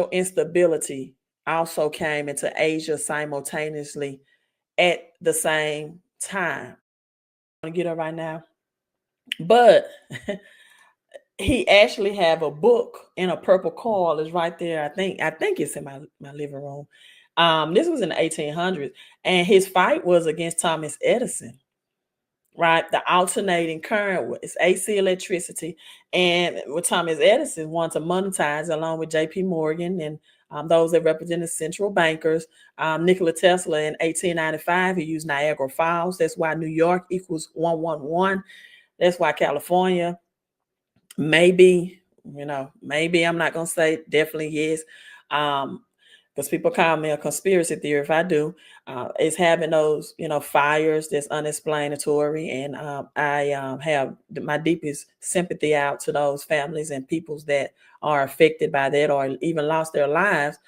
instability also came into Asia simultaneously at the same time. I'm gonna get her right now, but he actually have a book in a purple coil. Is right there. I think it's in my living room. This was in the 1800s, and his fight was against Thomas Edison. Right, the alternating current is AC electricity, and with Thomas Edison wanted to monetize along with J.P. Morgan and those that represented central bankers. Nikola Tesla in 1895, he used Niagara Falls. That's why New York equals 111. That's why California, maybe, maybe I'm not gonna say definitely yes. Because people call me a conspiracy theory if I do, is having those, fires that's unexplanatory. And I have my deepest sympathy out to those families and peoples that are affected by that or even lost their lives.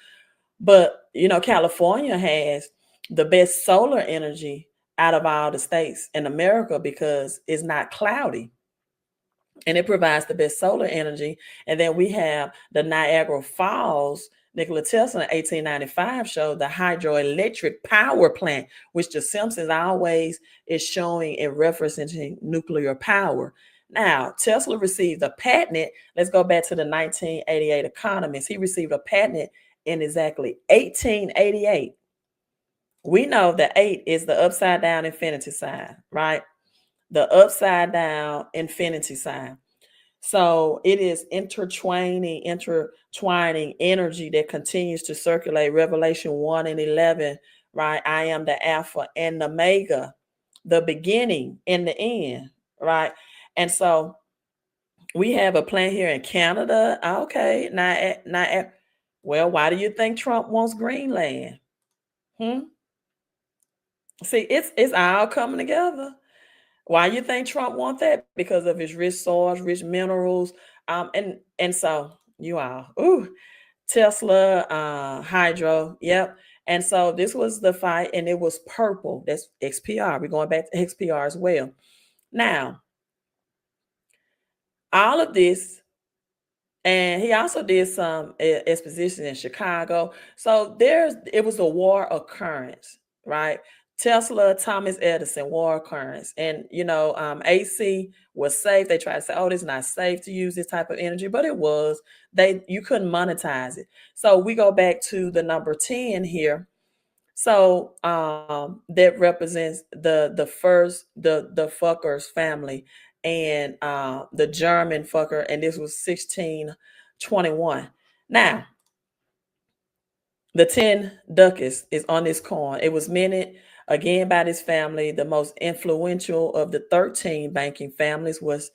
But, California has the best solar energy out of all the states in America because it's not cloudy and it provides the best solar energy. And then we have the Niagara Falls. Nikola Tesla in 1895 showed the hydroelectric power plant, which the Simpsons always is showing in referencing nuclear power. Now, Tesla received a patent. Let's go back to the 1988 Economists. He received a patent in exactly 1888. We know that 8 is the upside down infinity sign, right? The upside down infinity sign. So it is intertwining energy that continues to circulate. Revelation 1 and 11, right? I am the Alpha and the Omega, the beginning and the end, right? And so we have a plan here in Canada. Okay, well, why do you think Trump wants Greenland? See, it's all coming together. Why you think Trump wants that? Because of his rich soils, rich minerals, and so you all, Tesla, hydro, yep. And so this was the fight, and it was purple. That's XPR. We're going back to XPR as well. Now, all of this, and he also did some exposition in Chicago. So it was a war occurrence, right? Tesla, Thomas Edison, war occurrence. And, AC was safe. They tried to say, oh, it's not safe to use this type of energy, but it was. You couldn't monetize it. So we go back to the number 10 here. So that represents the first, the Fuckers family and the German Fucker, and this was 1621. Now, the 10 ducats is on this coin. It was minted again by this family. The most influential of the 13 banking families was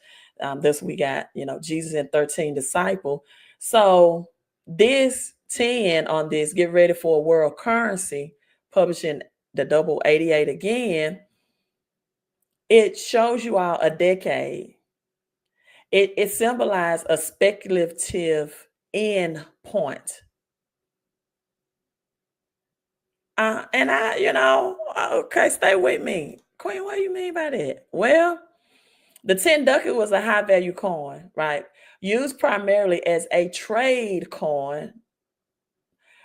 this. We got, Jesus and 13 disciple. So this 10 on this, get ready for a world currency, publishing the double 88 again. It shows you all a decade. It symbolized a speculative end point. And okay, stay with me. Queen, what do you mean by that? Well, the 10 ducat was a high value coin, right? Used primarily as a trade coin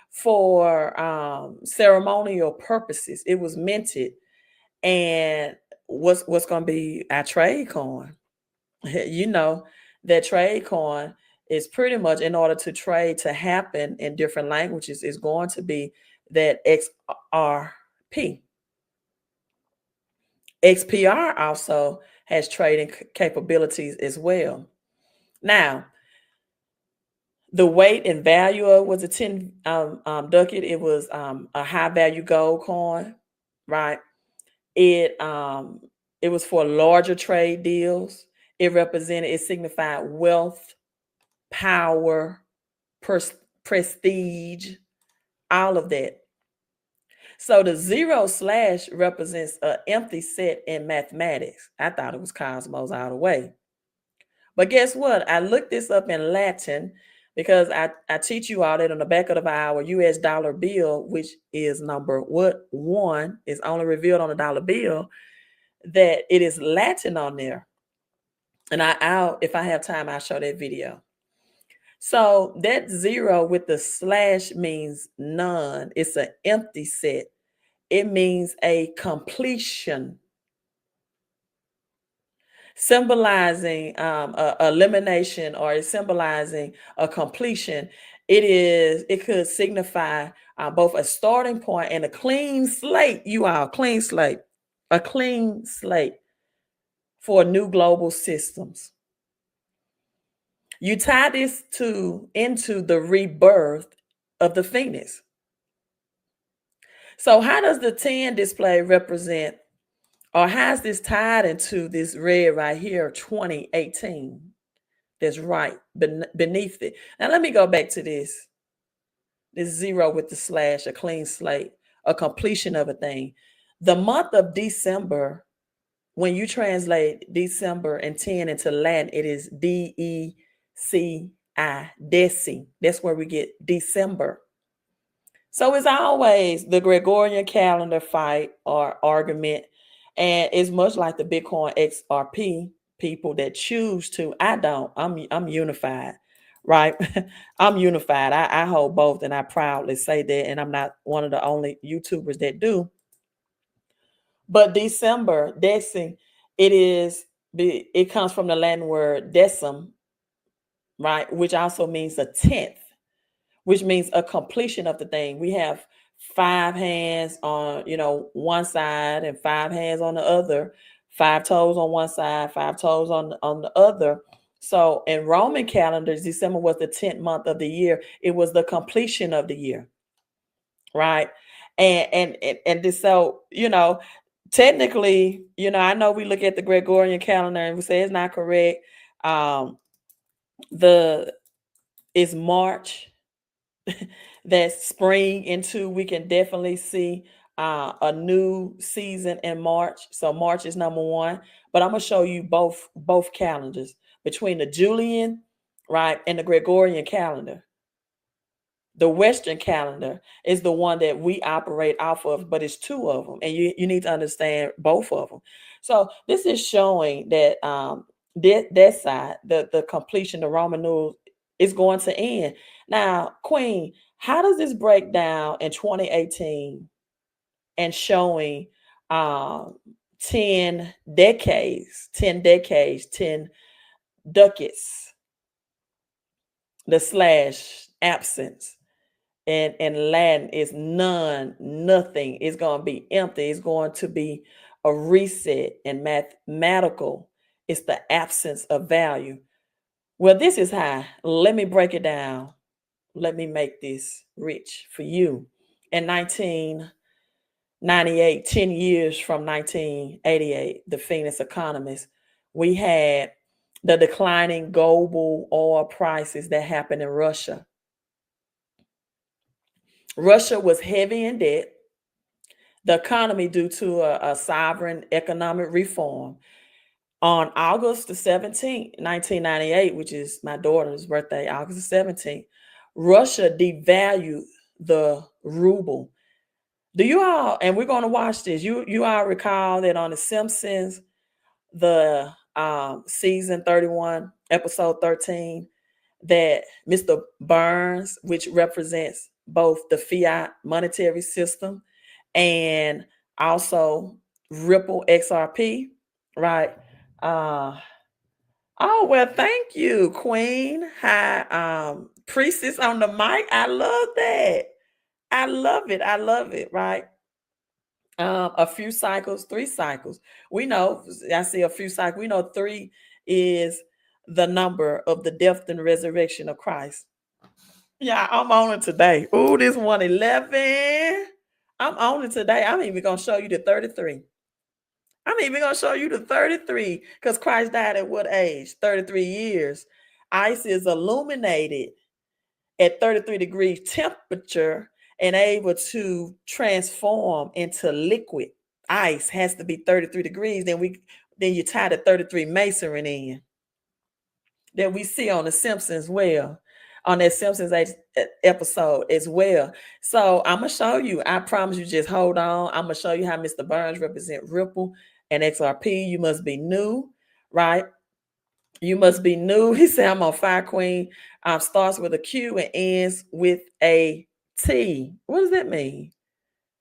for ceremonial purposes. It was minted and what's going to be our trade coin. That trade coin is pretty much, in order to trade to happen in different languages, is going to be that XRP. XPR also has trading capabilities as well. Now, the weight and value of was a 10 ducat. It was a high value gold coin, right? It was for larger trade deals. It signified wealth, power, prestige, all of that. So the 0/ represents an empty set in mathematics. I thought it was cosmos all the way. But guess what? I looked this up in Latin because I teach you all that on the back of our US dollar bill, which is number 1, is only revealed on the dollar bill, that it is Latin on there. And if I have time, I'll show that video. So that 0 with the slash means none. It's an empty set. It means a completion, symbolizing elimination, or it's symbolizing a completion. It could signify both a starting point and a clean slate. You are a clean slate, a clean slate for new global systems. You tie this into the rebirth of the phoenix. So how does the 10 display represent, or how's this tied into this red right here, 2018? That's right beneath it. Now let me go back to this 0 with the slash, a clean slate, a completion of a thing. The month of December, when you translate December and 10 into Latin, it is DECI, Deci. That's where we get December. So it's always the Gregorian calendar fight or argument, and it's much like the Bitcoin XRP people that choose to. I don't. I'm unified, right? I'm unified. I hold both, and I proudly say that. And I'm not one of the only YouTubers that do. But December, Deci, it comes from the Latin word decim, right, which also means a tenth, which means a completion of the thing. We have 5 hands on, one side and 5 hands on the other, 5 toes on one side, 5 toes on the other. So in Roman calendars, December was the 10th month of the year. It was the completion of the year, right? And this, so, technically, I know we look at the Gregorian calendar and we say it's not correct. It's March. That spring into, we can definitely see a new season in March. So March is number 1, but I'm gonna show you both calendars between the Julian, right, and the Gregorian calendar. The Western calendar is the one that we operate off of, but it's 2 of them, and you need to understand both of them. So this is showing that that side, the completion, the Roman numerals, is going to end. Now, Queen, how does this break down in 2018 and showing 10 decades, 10 ducats, the slash absence? And Latin is none, nothing. It's going to be empty. It's going to be a reset. And mathematical, it's the absence of value. Well, this is high. Let me break it down. Let me make this rich for you. In 1998, 10 years from 1988, the Phoenix Economists, we had the declining global oil prices that happened in Russia. Russia was heavy in debt. The economy, due to a sovereign economic reform. On August the 17th, 1998, which is my daughter's birthday, August the 17th, Russia devalued the ruble. Do you all, and we're going to watch this, you all recall that on The Simpsons, the season 31, episode 13, that Mr. Burns, which represents both the fiat monetary system and also Ripple XRP, right? Oh, well, thank you, Queen. Hi, Priestess on the mic. I love that. I love it. I love it, right? A few cycles, 3 cycles. We know, I see a few cycles. We know 3 is the number of the death and resurrection of Christ. Yeah, I'm on it today. Ooh, this 111. I'm on it today. I'm even going to show you the 33. I'm even going to show you the 33 because Christ died at what age? 33 years. Ice is illuminated at 33 degrees temperature and able to transform into liquid. Ice has to be 33 degrees. Then you tie the 33 masonry in that we see on The Simpsons on that Simpsons episode as well. So I'm going to show you. I promise you, just hold on. I'm going to show you how Mr. Burns represent Ripple and XRP. You must be new, right? You must be new. He said, I'm on Fire Queen. Starts with a Q and ends with a T. What does that mean?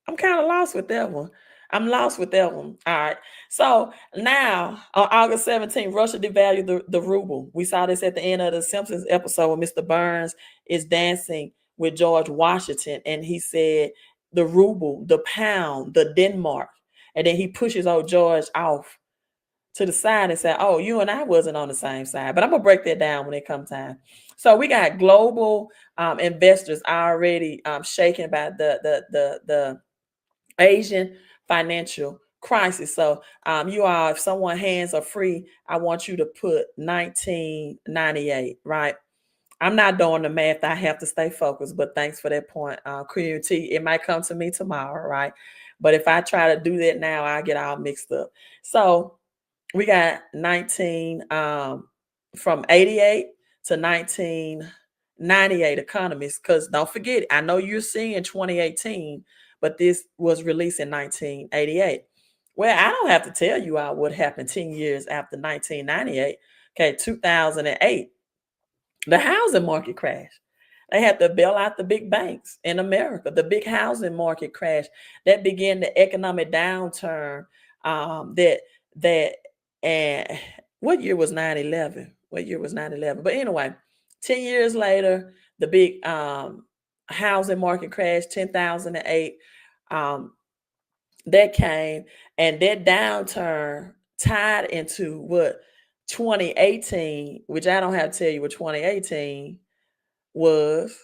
I'm kind of lost with that one. I'm lost with that one. All right. So now on August 17th, Russia devalued the ruble. We saw this at the end of the Simpsons episode when Mr. Burns is dancing with George Washington. And he said the ruble, the pound, the Denmark. And then he pushes old George off to the side and say, oh, you and I wasn't on the same side. But I'm going to break that down when it comes time. So we got global investors already shaken about the Asian financial crisis. So you all, if someone hands are free, I want you to put 1998, right? I'm not doing the math. I have to stay focused, but thanks for that point. Creativity, it might come to me tomorrow, right? But if I try to do that now, I get all mixed up. So we got 19 from 88 to 1998 economists, because don't forget, I know you're seeing 2018, but this was released in 1988. Well, I don't have to tell you all what happened 10 years after 1998. Okay, 2008, the housing market crashed. They had to bail out the big banks in America. The big housing market crash that began the economic downturn. That and what year was 9/11? What year was 9/11? But anyway, 10 years later, the big housing market crash, 2008. That came, and that downturn tied into what 2018, which I don't have to tell you what 2018 was.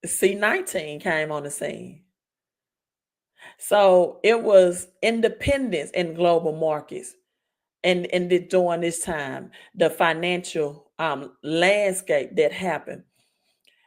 C19 came on the scene. So it was independence in global markets. And during this time, the financial landscape that happened.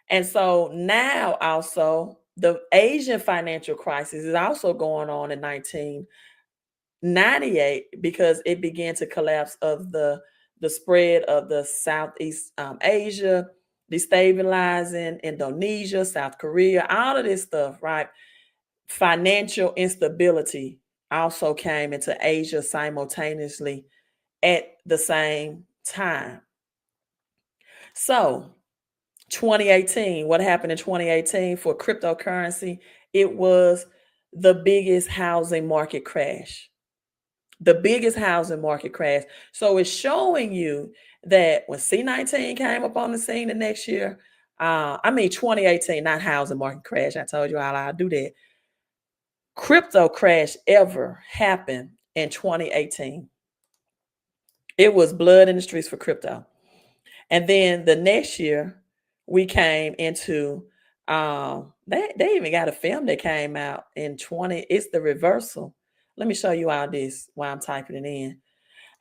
And so now also the Asian financial crisis is also going on in 1998 because it began to collapse of the spread of the Southeast Asia, destabilizing Indonesia, South Korea, all of this stuff, right? Financial instability also came into Asia simultaneously at the same time. So 2018, what happened in 2018 for cryptocurrency? It was the biggest housing market crash. The biggest housing market crash. So it's showing you that when C19 came up on the scene the next year, 2018, not housing market crash. I told you all I'll do that. Crypto crash ever happened in 2018. It was blood in the streets for crypto. And then the next year, we came into they even got a film that came out in 20. It's the reversal. Let me show you all this while I'm typing it in.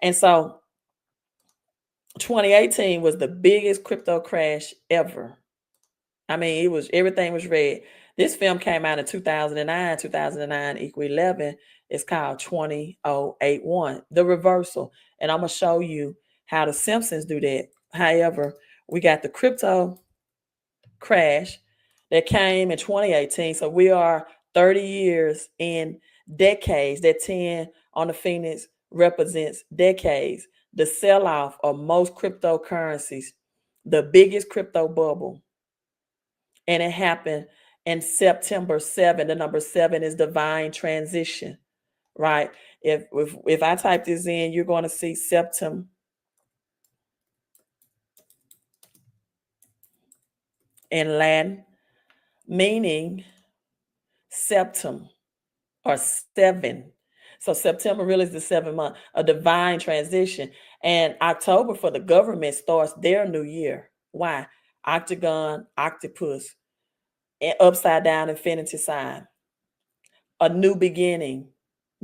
And so 2018 was the biggest crypto crash ever. I mean, everything was red. This film came out in 2009. 2009 equal 11. It's called 20081, The Reversal. And I'm going to show you how the Simpsons do that. However, we got the crypto crash that came in 2018. So we are 30 years in decades. That 10 on the Phoenix represents decades. The sell-off of most cryptocurrencies, the biggest crypto bubble. And it happened in September 7. The number 7 is divine transition, right? If I type this in, you're going to see September in Latin, meaning septum or 7. So September really is the 7th month, a divine transition. And October for the government starts their new year. Why? Octagon, octopus, and upside down infinity sign. A new beginning,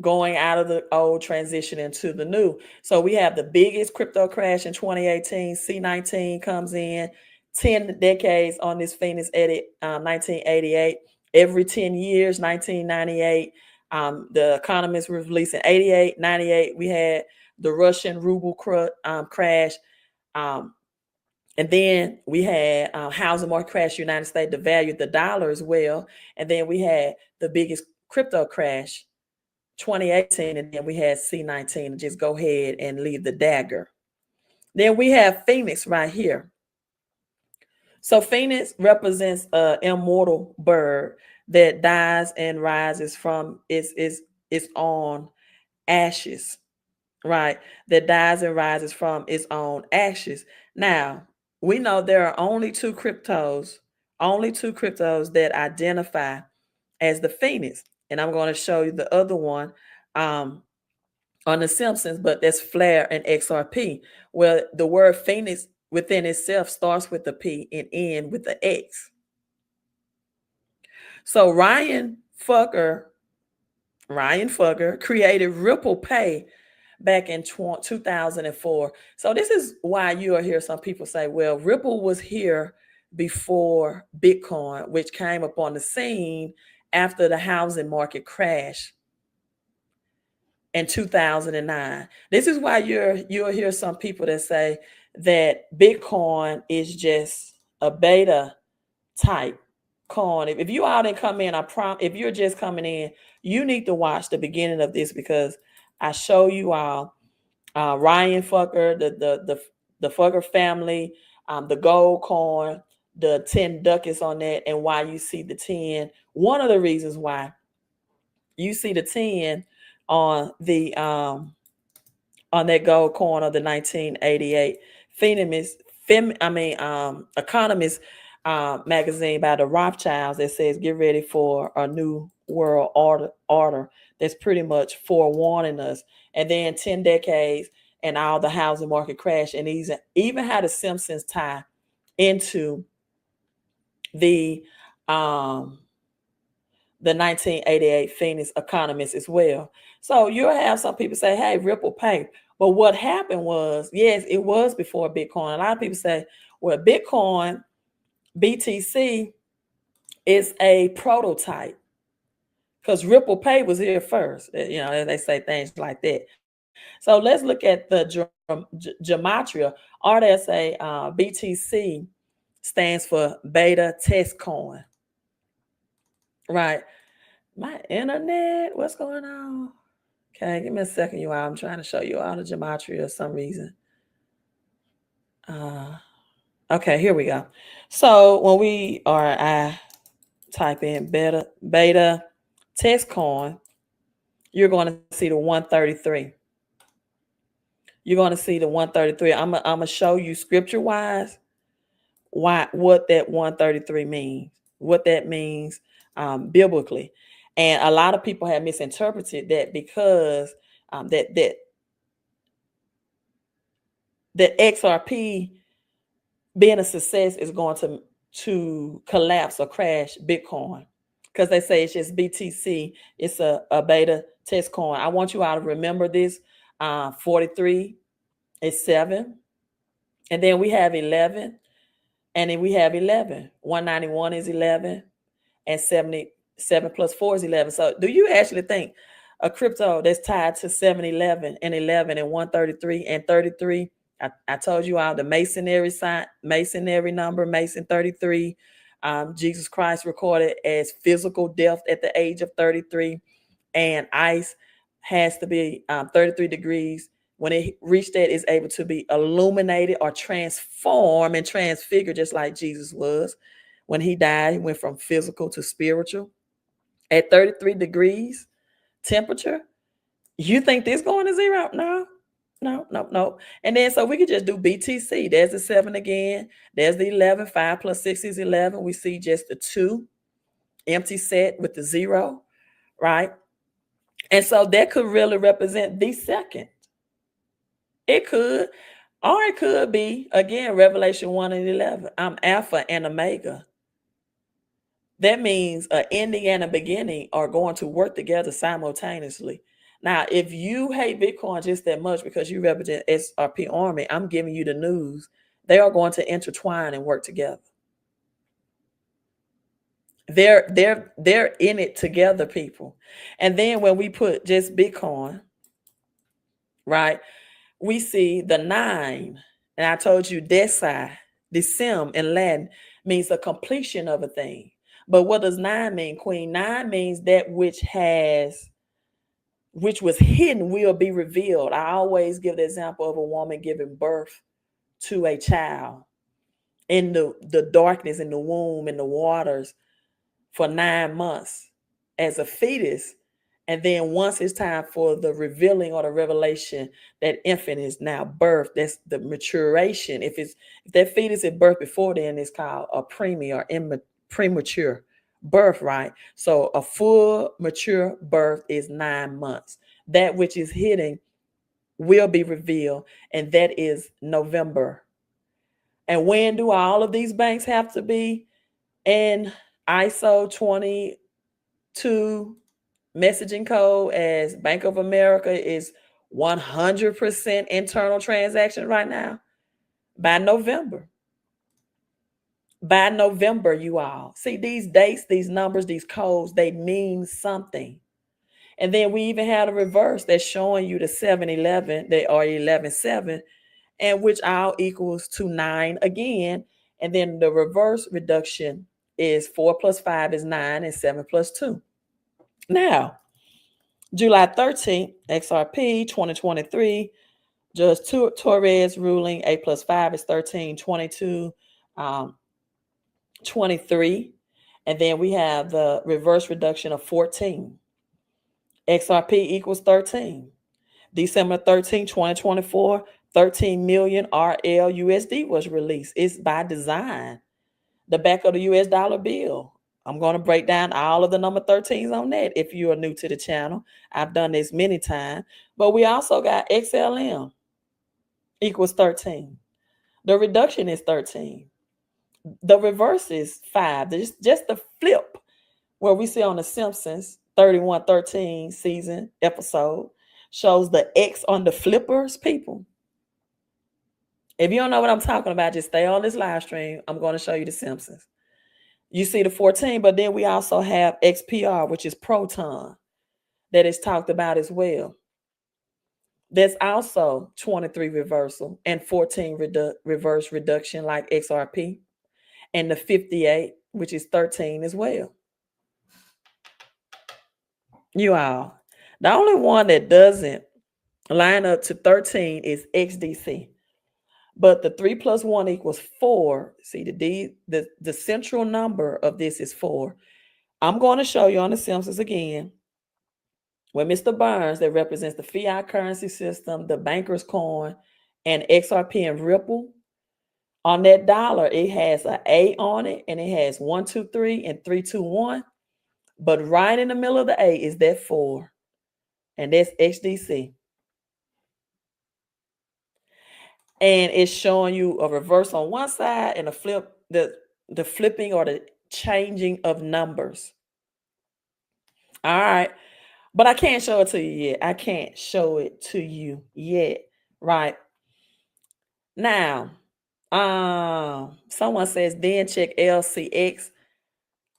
going out of the old, transition into the new. So we have the biggest crypto crash in 2018. C19 comes in, 10 decades on this Phoenix edit, 1988. Every 10 years, 1998, the Economists were releasing 88, 98. We had the Russian ruble crash. And then we had housing market crash, United States devalued the dollar as well. And then we had the biggest crypto crash, 2018, and then we had C19. Just go ahead and leave the dagger. Then we have Phoenix right here. So Phoenix represents an immortal bird that dies and rises from its own ashes, right? That dies and rises from its own ashes. Now, we know there are only two cryptos that identify as the Phoenix. And I'm going to show you the other one um, on The Simpsons, but that's Flare and XRP. Well, the word Phoenix within itself starts with a P and end with the X. So Ryan Fugger created Ripple Pay back in 2004. So this is why you'll hear some people say, well, Ripple was here before Bitcoin, which came up on the scene after the housing market crash in 2009. This is why you'll hear some people that say that Bitcoin is just a beta type coin. If you all didn't come in, if you're just coming in, you need to watch the beginning of this because I show you all Ryan Fugger, the Fugger family, the gold coin, the 10 ducats on that, and why you see the 10. One of the reasons why you see the 10 on the on that gold coin of the 1988 Economist magazine by the Rothschilds that says get ready for a new world order that's pretty much forewarning us. And then 10 decades and all the housing market crash, and even how the Simpsons tie into the um the 1988 Phoenix Economist as well. So you'll have some people say, hey, Ripple Pay. But what happened was, yes, it was before Bitcoin. A lot of people say, well, Bitcoin, BTC, is a prototype because Ripple Pay was here first. You know, they say things like that. So let's look at the gematria. RSA BTC stands for Beta Test Coin, right? My internet, what's going on? Okay, give me a second, you all. I'm trying to show you all the gematria for some reason. Okay, here we go. So when I type in beta test coin, you're going to see the 133. You're going to see the 133. I'm gonna show you scripture wise what that 133 means, what that means biblically. And a lot of people have misinterpreted that because that XRP being a success is going to collapse or crash Bitcoin because they say it's just BTC. It's a beta test coin. I want you all to remember this. 43 is 7, and then we have 11, and then we have 11. 191 is 11, and 77 plus 4 is 11. So do you actually think a crypto that's tied to 711 and 11 and 133 and 33? I told you all the masonry number, Mason 33. Jesus Christ recorded as physical death at the age of 33, and ice has to be 33 degrees. When it reached that, it's able to be illuminated or transform and transfigure, just like Jesus was. When he died, he went from physical to spiritual. At 33 degrees temperature, you think this going to zero? No, no, no, no. And then so we could just do BTC. There's the 7 again. There's the 11. 5 plus 6 is 11. We see just the 2 empty set with the 0, right? And so that could really represent the second. It could, or it could be, again, Revelation 1 and 11. I'm Alpha and Omega. That means an ending and a beginning are going to work together simultaneously. Now, if you hate Bitcoin just that much because you represent SRP Army, I'm giving you the news. They are going to intertwine and work together. They're in it together, people. And then when we put just Bitcoin, right, we see the 9. And I told you decim in Latin means the completion of a thing. But what does 9 mean, Queen? 9 means that which was hidden will be revealed. I always give the example of a woman giving birth to a child in the darkness, in the womb, in the waters for 9 months as a fetus. And then once it's time for the revealing or the revelation, that infant is now birthed. That's the maturation. If that fetus is birthed before then, it's called a preemie or premature birth, right? So a full mature birth is 9 months. That which is hidden will be revealed, and that is November. And when do all of these banks have to be in ISO 22 messaging code, as Bank of America is 100% internal transaction right now? By November. By November, you all. See, these dates, these numbers, these codes, they mean something. And then we even had a reverse that's showing you the 711, they are 11.7, and which all equals to 9 again. And then the reverse reduction is 4 plus 5 is 9, and 7 plus 2. Now, July 13th, XRP 2023, Judge Torres ruling A plus 5 is 13, 22, 23. And then we have the reverse reduction of 14. XRP equals 13. December 13, 2024, 13 million RLUSD was released. It's by design. The back of the US dollar bill. I'm going to break down all of the number 13s on that if you are new to the channel. I've done this many times. But we also got XLM equals 13. The reduction is 13. The reverse is 5. Just the flip where we see on The Simpsons 3113 season episode shows the X on the flippers, people. If you don't know what I'm talking about, just stay on this live stream. I'm going to show you The Simpsons. You see the 14, but then we also have XPR, which is Proton, that is talked about as well. There's also 23 reversal and 14 reverse reduction like XRP, and the 58, which is 13 as well. You all, the only one that doesn't line up to 13 is XDC. But the 3 plus 1 equals 4. See, the central number of this is 4. I'm going to show you on The Simpsons again where Mr. Burns, that represents the fiat currency system, the banker's coin, and XRP and Ripple. On that dollar, it has an A on it, and it has 1, 2, 3, and 3, 2, 1. But right in the middle of the A is that 4, and that's XDC. And it's showing you a reverse on one side and a flip, the flipping or the changing of numbers. All right. But I can't show it to you yet. I can't show it to you yet. Right. Now, someone says, then check LCX.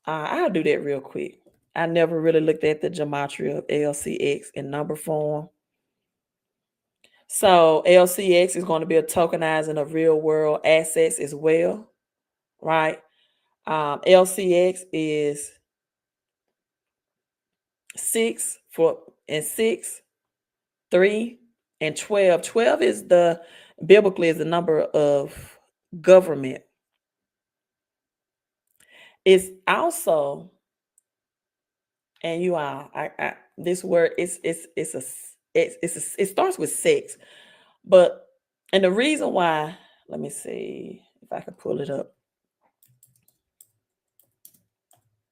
I'll do that real quick. I never really looked at the gematria of LCX in number form. So LCX is going to be a tokenizing of real world assets as well, right? LCX is 6, 3, and 12. 12 is biblically is the number of government. It's also, and you are, this word it starts with 6, but and the reason why, let me see if I can pull it up.